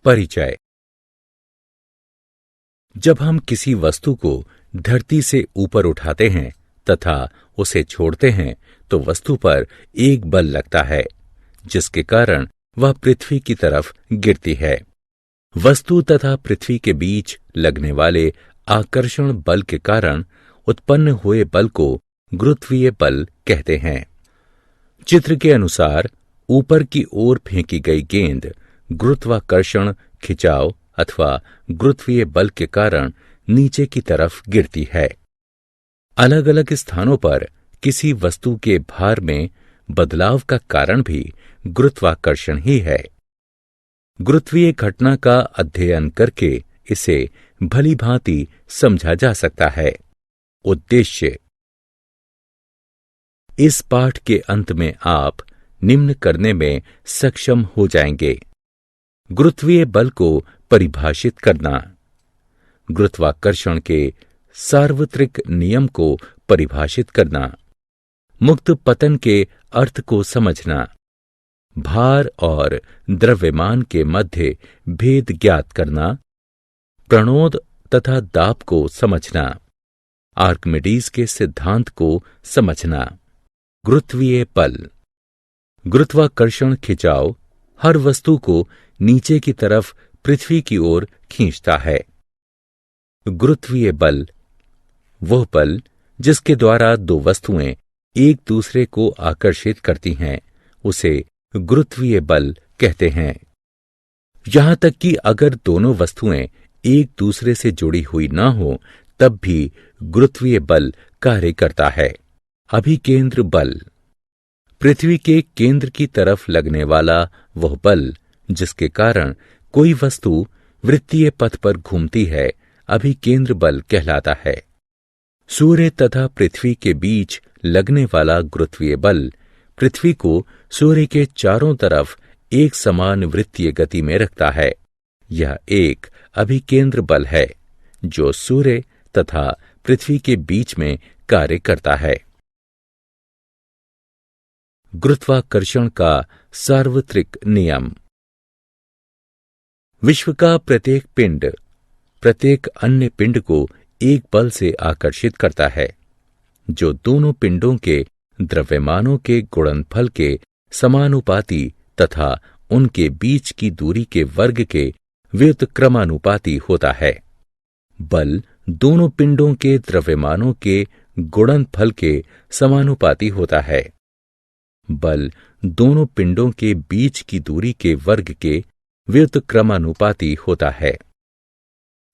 परिचय। जब हम किसी वस्तु को धरती से ऊपर उठाते हैं तथा उसे छोड़ते हैं तो वस्तु पर एक बल लगता है, जिसके कारण वह पृथ्वी की तरफ गिरती है। वस्तु तथा पृथ्वी के बीच लगने वाले आकर्षण बल के कारण उत्पन्न हुए बल को गुरुत्वीय बल कहते हैं। चित्र के अनुसार ऊपर की ओर फेंकी गई गेंद गुरुत्वाकर्षण खिंचाव अथवा गुरुत्वीय बल के कारण नीचे की तरफ गिरती है। अलग अलग स्थानों पर किसी वस्तु के भार में बदलाव का कारण भी गुरुत्वाकर्षण ही है। गुरुत्वीय घटना का अध्ययन करके इसे भली भांति समझा जा सकता है। उद्देश्य। इस पाठ के अंत में आप निम्न करने में सक्षम हो जाएंगे: गुरुत्वीय बल को परिभाषित करना, गुरुत्वाकर्षण के सार्वत्रिक नियम को परिभाषित करना, मुक्त पतन के अर्थ को समझना, भार और द्रव्यमान के मध्य भेद ज्ञात करना, प्रणोद तथा दाब को समझना, आर्किमिडीज के सिद्धांत को समझना। गुरुत्वीय बल। गुरुत्वाकर्षण खिंचाव हर वस्तु को नीचे की तरफ पृथ्वी की ओर खींचता है। गुरुत्वीय बल वह बल जिसके द्वारा दो वस्तुएं एक दूसरे को आकर्षित करती हैं, उसे गुरुत्वीय बल कहते हैं। यहां तक कि अगर दोनों वस्तुएं एक दूसरे से जुड़ी हुई न हो तब भी गुरुत्वीय बल कार्य करता है। अभिकेंद्र बल। पृथ्वी के केंद्र की तरफ लगने वाला वह बल जिसके कारण कोई वस्तु वृत्तीय पथ पर घूमती है, अभिकेंद्र बल कहलाता है। सूर्य तथा पृथ्वी के बीच लगने वाला गुरुत्वीय बल पृथ्वी को सूर्य के चारों तरफ एक समान वृत्तीय गति में रखता है। यह एक अभिकेंद्र बल है जो सूर्य तथा पृथ्वी के बीच में कार्य करता है। गुरुत्वाकर्षण का सार्वत्रिक नियम। विश्व का प्रत्येक पिंड प्रत्येक अन्य पिंड को एक बल से आकर्षित करता है जो दोनों पिंडों के द्रव्यमानों के गुणनफल के समानुपाती तथा उनके बीच की दूरी के वर्ग के व्युत्क्रमानुपाती होता है। बल दोनों पिंडों के द्रव्यमानों के गुणनफल के समानुपाती होता है। बल दोनों पिंडों के बीच की दूरी के वर्ग के व्युत्क्रमानुपाती होता है।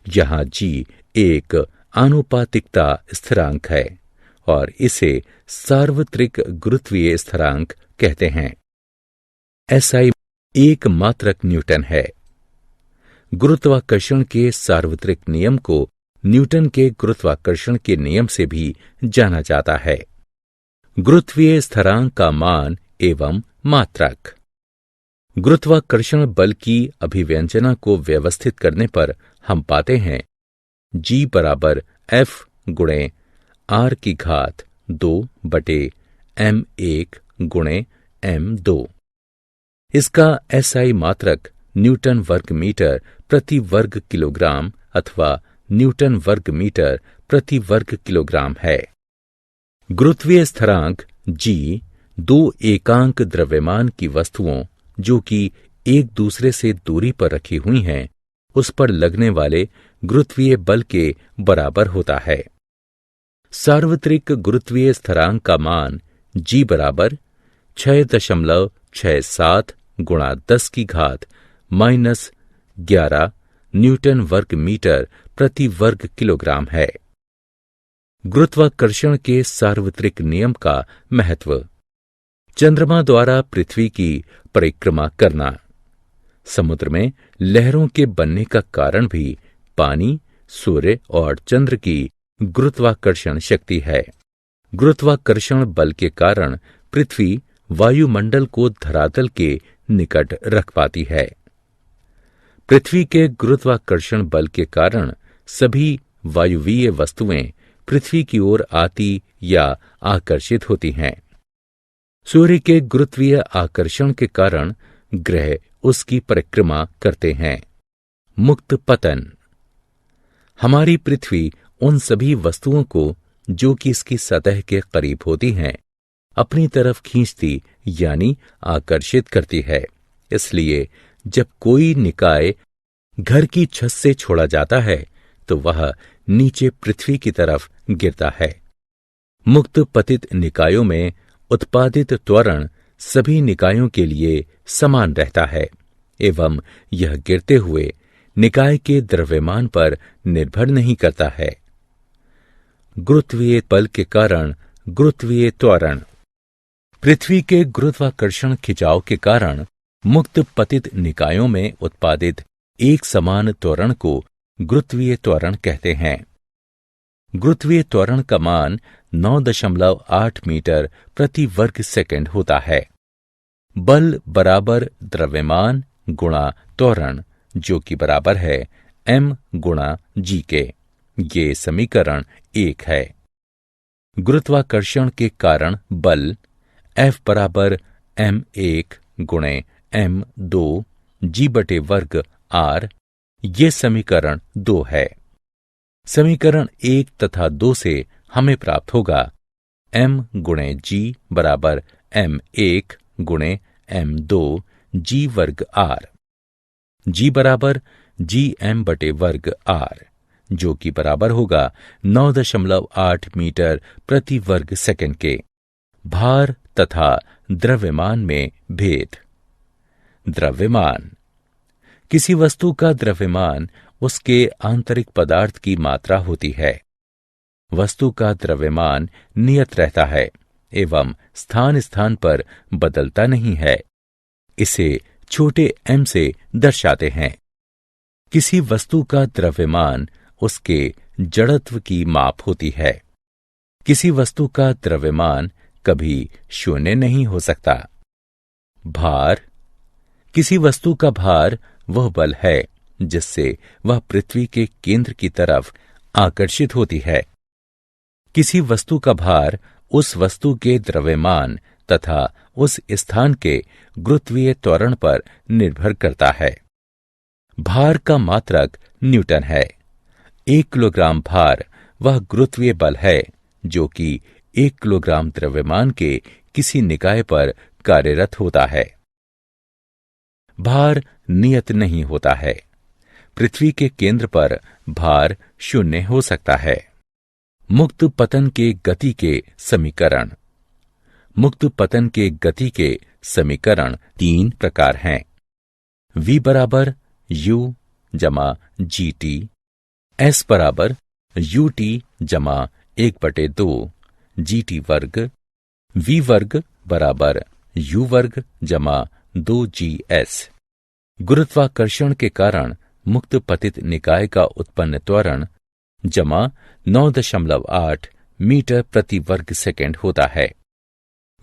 यहां जी एक आनुपातिकता स्थिरांक है और इसे सार्वत्रिक गुरुत्वीय स्थिरांक कहते हैं। एसआई एक मात्रक न्यूटन है। गुरुत्वाकर्षण के सार्वत्रिक नियम को न्यूटन के गुरुत्वाकर्षण के नियम से भी जाना जाता है। गुरुत्वीय स्थिरांक का मान एवं मात्रक। गुरुत्वाकर्षण बल की अभिव्यंजना को व्यवस्थित करने पर हम पाते हैं G बराबर F गुणे R की घात 2/m1 गुणे m2। इसका SI मात्रक न्यूटन वर्ग मीटर प्रति वर्ग किलोग्राम अथवा न्यूटन वर्ग मीटर प्रति वर्ग किलोग्राम है। गुरुत्वीय स्थिरांक G दो एकांक द्रव्यमान की वस्तुओं जो कि एक दूसरे से दूरी पर रखी हुई हैं, उस पर लगने वाले गुरुत्वीय बल के बराबर होता है। सार्वत्रिक गुरुत्वीय स्थिरांक का मान G बराबर 6.67 गुणा 10 की घात -11 न्यूटन वर्ग मीटर प्रति वर्ग किलोग्राम है। गुरुत्वाकर्षण के सार्वत्रिक नियम का महत्व। चंद्रमा द्वारा पृथ्वी की परिक्रमा करना। समुद्र में लहरों के बनने का कारण भी पानी, सूर्य और चंद्र की गुरुत्वाकर्षण शक्ति है। गुरुत्वाकर्षण बल के कारण पृथ्वी वायुमंडल को धरातल के निकट रख पाती है। पृथ्वी के गुरुत्वाकर्षण बल के कारण सभी वायुवीय वस्तुएं पृथ्वी की ओर आती या आकर्षित होती हैं। सूर्य के गुरुत्वीय आकर्षण के कारण ग्रह उसकी परिक्रमा करते हैं। मुक्त पतन। हमारी पृथ्वी उन सभी वस्तुओं को जो कि इसकी सतह के करीब होती हैं अपनी तरफ खींचती यानी आकर्षित करती है। इसलिए जब कोई निकाय घर की छत से छोड़ा जाता है तो वह नीचे पृथ्वी की तरफ गिरता है। मुक्त पतित निकायों में उत्पादित त्वरण सभी निकायों के लिए समान रहता है एवं यह गिरते हुए निकाय के द्रव्यमान पर निर्भर नहीं करता है। गुरुत्वीय बल के कारण गुरुत्वीय त्वरण। पृथ्वी के गुरुत्वाकर्षण खिंचाव के कारण मुक्त पतित निकायों में उत्पादित एक समान त्वरण को गुरुत्वीय त्वरण कहते हैं। गुरुत्वीय त्वरण का मान 9.8 मीटर प्रति वर्ग सेकंड होता है। बल बराबर द्रव्यमान गुणा त्वरण जो कि बराबर है m गुणा g के। ये समीकरण 1 है। गुरुत्वाकर्षण के कारण बल F बराबर m1 गुणे m2 g बटे वर्ग r। ये समीकरण 2 है। समीकरण 1 तथा 2 से हमें प्राप्त होगा m गुणे g बराबर m1 गुणे m2 g वर्ग r। g बराबर gm बटे वर्ग r जो कि बराबर होगा 9.8 मीटर प्रति वर्ग सेकंड के। भार तथा द्रव्यमान में भेद। द्रव्यमान। किसी वस्तु का द्रव्यमान उसके आंतरिक पदार्थ की मात्रा होती है। वस्तु का द्रव्यमान नियत रहता है एवं स्थान स्थान पर बदलता नहीं है। इसे छोटे m से दर्शाते हैं। किसी वस्तु का द्रव्यमान उसके जड़त्व की माप होती है। किसी वस्तु का द्रव्यमान कभी शून्य नहीं हो सकता। भार। किसी वस्तु का भार वह बल है जिससे वह पृथ्वी के केंद्र की तरफ आकर्षित होती है। किसी वस्तु का भार उस वस्तु के द्रव्यमान तथा उस स्थान के गुरुत्वीय त्वरण पर निर्भर करता है। भार का मात्रक न्यूटन है। 1 किलोग्राम भार वह गुरुत्वीय बल है जो कि 1 किलोग्राम द्रव्यमान के किसी निकाय पर कार्यरत होता है। भार नियत नहीं होता है। पृथ्वी के केंद्र पर भार शून्य हो सकता है। मुक्त पतन के गति के समीकरण। मुक्त पतन के गति के समीकरण 3 प्रकार हैं। v बराबर u जमा gt, s बराबर ut जमा 1/2 gt वर्ग, v वर्ग बराबर u वर्ग जमा 2gs। गुरुत्वाकर्षण के कारण मुक्त पतित निकाय का उत्पन्न त्वरण जमा 9.8 मीटर प्रति वर्ग सेकंड होता है।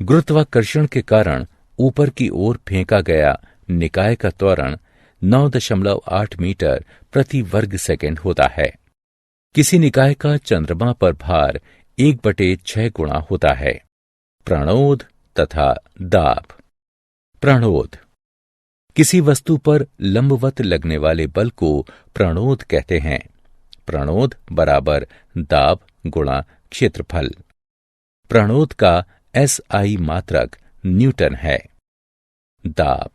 गुरुत्वाकर्षण के कारण ऊपर की ओर फेंका गया निकाय का त्वरण 9.8 मीटर प्रति वर्ग सेकंड होता है। किसी निकाय का चंद्रमा पर भार 1/6 गुणा होता है। प्रणोद तथा दाब। प्रणोद। किसी वस्तु पर लंबवत लगने वाले बल को प्रणोद कहते हैं। प्रणोद बराबर दाब गुणा क्षेत्रफल। प्रणोद का SI मात्रक न्यूटन है। दाब।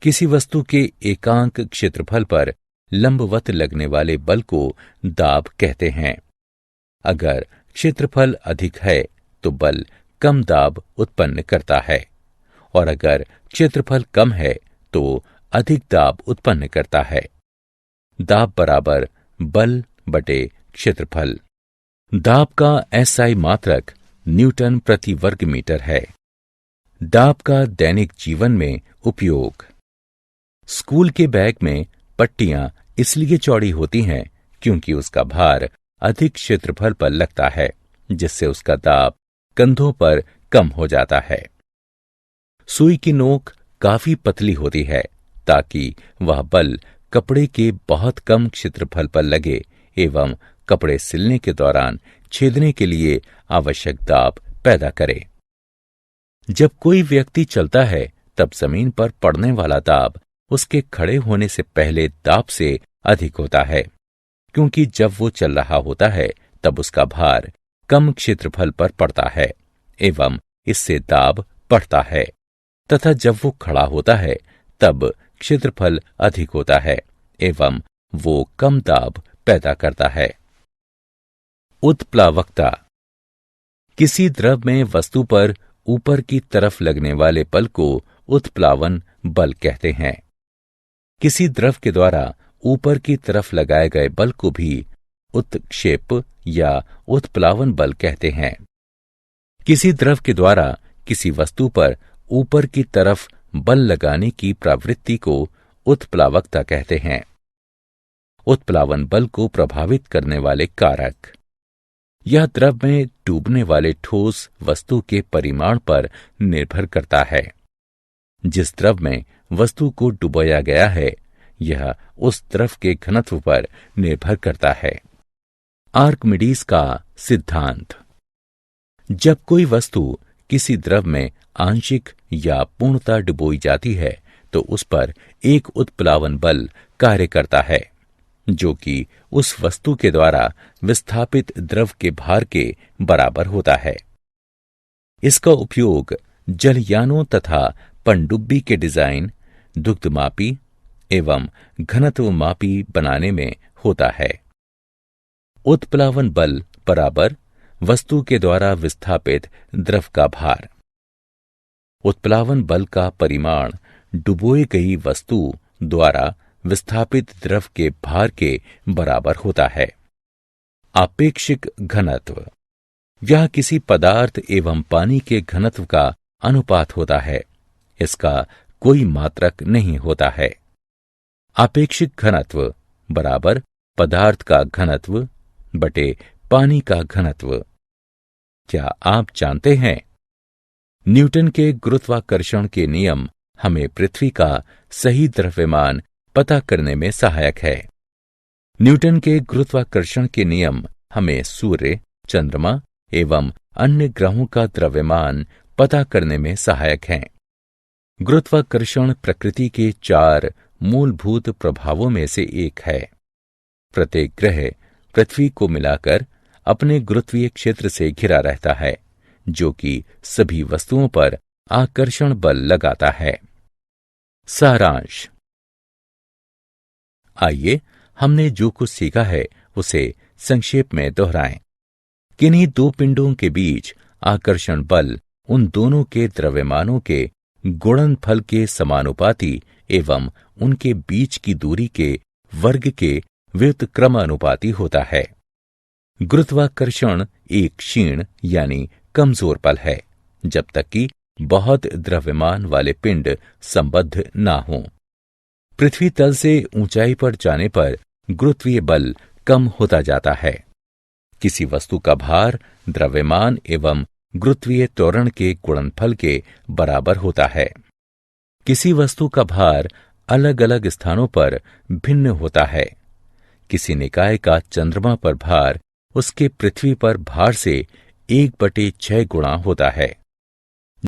किसी वस्तु के एकांक क्षेत्रफल पर लंबवत लगने वाले बल को दाब कहते हैं। अगर क्षेत्रफल अधिक है तो बल कम दाब उत्पन्न करता है और अगर क्षेत्रफल कम है तो अधिक दाब उत्पन्न करता है। दाब बराबर बल बटे क्षेत्रफल। दाब का SI मात्रक न्यूटन प्रति वर्ग मीटर है। दाब का दैनिक जीवन में उपयोग। स्कूल के बैग में पट्टियां इसलिए चौड़ी होती हैं क्योंकि उसका भार अधिक क्षेत्रफल पर लगता है जिससे उसका दाब कंधों पर कम हो जाता है। सुई की नोक काफी पतली होती है ताकि वह बल कपड़े के बहुत कम क्षेत्रफल पर लगे एवं कपड़े सिलने के दौरान छेदने के लिए आवश्यक दाब पैदा करे। जब कोई व्यक्ति चलता है तब जमीन पर पड़ने वाला दाब उसके खड़े होने से पहले दाब से अधिक होता है, क्योंकि जब वो चल रहा होता है तब उसका भार कम क्षेत्रफल पर पड़ता है एवं इससे दाब बढ़ता है, तथा जब वो खड़ा होता है तब क्षेत्रफल अधिक होता है एवं वो कम दाब पैदा करता है। उत्प्लावकता। किसी द्रव में वस्तु पर ऊपर की तरफ लगने वाले बल को उत्प्लावन बल कहते हैं। किसी द्रव के द्वारा ऊपर की तरफ लगाए गए बल को भी उत्क्षेप या उत्प्लावन बल कहते हैं। किसी द्रव के द्वारा किसी वस्तु पर ऊपर की तरफ बल लगाने की प्रवृत्ति को उत्प्लावकता कहते हैं। उत्प्लावन बल को प्रभावित करने वाले कारक। यह द्रव में डूबने वाले ठोस वस्तु के परिमाण पर निर्भर करता है। जिस द्रव में वस्तु को डुबोया गया है यह उस द्रव के घनत्व पर निर्भर करता है। आर्किमिडीज का सिद्धांत। जब कोई वस्तु किसी द्रव में आंशिक या पूर्णतः डुबोई जाती है तो उस पर एक उत्प्लावन बल कार्य करता है, जो कि उस वस्तु के द्वारा विस्थापित द्रव के भार के बराबर होता है। इसका उपयोग जलयानों तथा पनडुब्बी के डिजाइन, दुग्धमापी एवं घनत्वमापी बनाने में होता है। उत्प्लावन बल बराबर वस्तु के द्वारा विस्थापित द्रव का भार। उत्प्लावन बल का परिमाण डुबोई गई वस्तु द्वारा विस्थापित द्रव के भार के बराबर होता है। आपेक्षिक घनत्व। यह किसी पदार्थ एवं पानी के घनत्व का अनुपात होता है। इसका कोई मात्रक नहीं होता है। आपेक्षिक घनत्व बराबर पदार्थ का घनत्व बटे पानी का घनत्व। क्या आप जानते हैं न्यूटन के गुरुत्वाकर्षण के नियम हमें पृथ्वी का सही द्रव्यमान पता करने में सहायक है। न्यूटन के गुरुत्वाकर्षण के नियम हमें सूर्य, चंद्रमा एवं अन्य ग्रहों का द्रव्यमान पता करने में सहायक हैं। गुरुत्वाकर्षण प्रकृति के 4 मूलभूत प्रभावों में से एक है। प्रत्येक ग्रह पृथ्वी को मिलाकर अपने गुरुत्वीय क्षेत्र से घिरा रहता है, जो कि सभी वस्तुओं पर आकर्षण बल लगाता है। सारांश। आइए हमने जो कुछ सीखा है उसे संक्षेप में दोहराएं। किन्हीं 2 पिंडों के बीच आकर्षण बल उन दोनों के द्रव्यमानों के गुणनफल के समानुपाती एवं उनके बीच की दूरी के वर्ग के व्युत्क्रमानुपाती होता है। गुरुत्वाकर्षण एक क्षीण यानी कमजोर बल है, जब तक कि बहुत द्रव्यमान वाले पिंड संबद्ध ना हों। पृथ्वी तल से ऊंचाई पर जाने पर गुरुत्वीय बल कम होता जाता है। किसी वस्तु का भार द्रव्यमान एवं गुरुत्वीय त्वरण के गुणनफल के बराबर होता है। किसी वस्तु का भार अलग अलग स्थानों पर भिन्न होता है। किसी निकाय का चंद्रमा पर भार उसके पृथ्वी पर भार से 1/6 गुणा होता है।